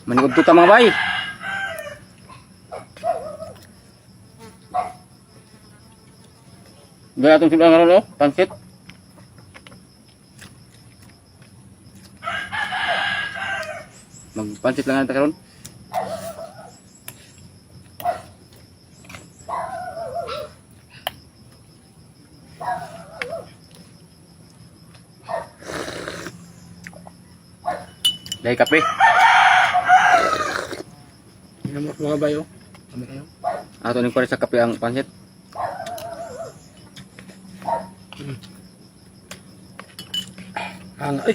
Manigod to ta mga bay. Gaya atong simlang ngayon, pansit. Magpansit lang natin karon. Dahil kape. Tingnan mo mga bayo. Kami kayo. Ato ning pare sa kape ang pansit. Hanga. Ay!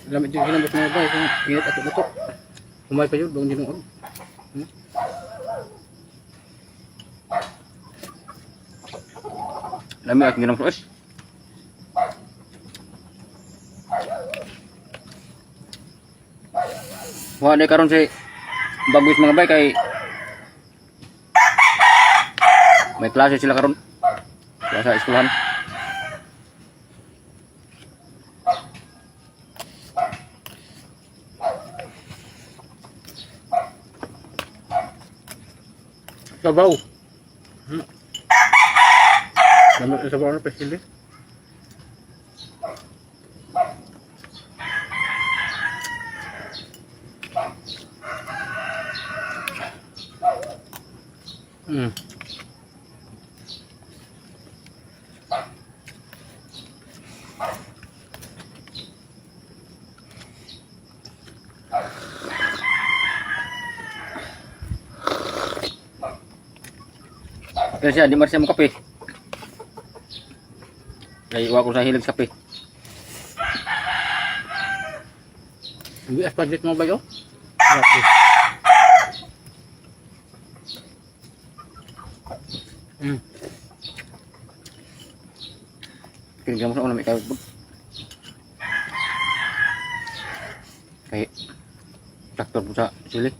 Lamit yung kinambot mga bayo. Kung init at luto. Humay pa yun. Doon din ang Lami at ginam ko. Wah, ada karon si bagus mga bay kay may klase sila karon. Sa eskwelahan. sabaw. Lamit yung sabaw na pesili. Kaya siya, di marasya mo kape. Kaya iwa ko sa hilig sa kape. Hindi aspadlit mo ba yun? Kinig mo sa unang may kawag. Kaya traktor po sa sili.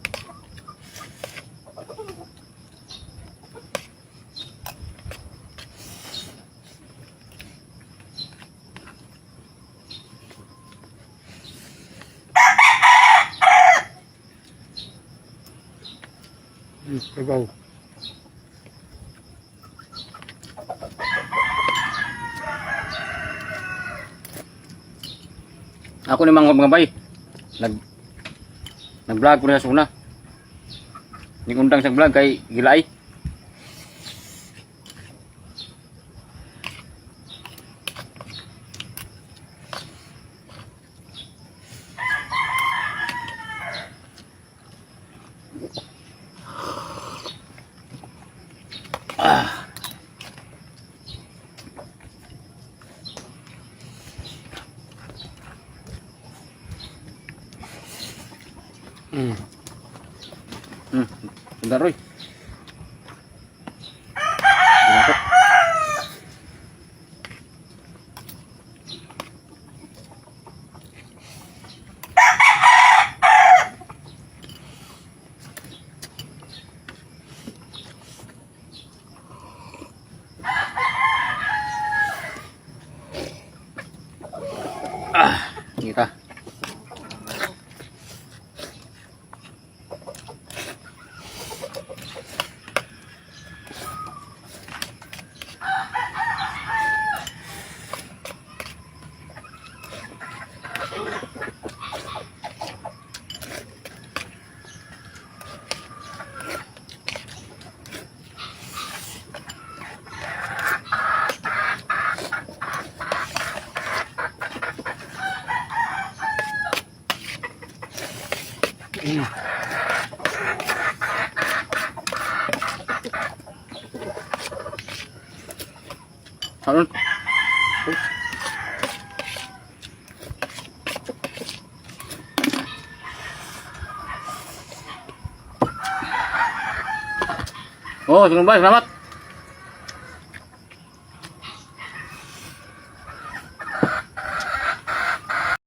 Sabaw. Ako ni mga bay. Nag-vlog ko na sa suna. Ning undang sa vlog kay gilay. Bentar Roy. Kita. Harun. Oh, selamat.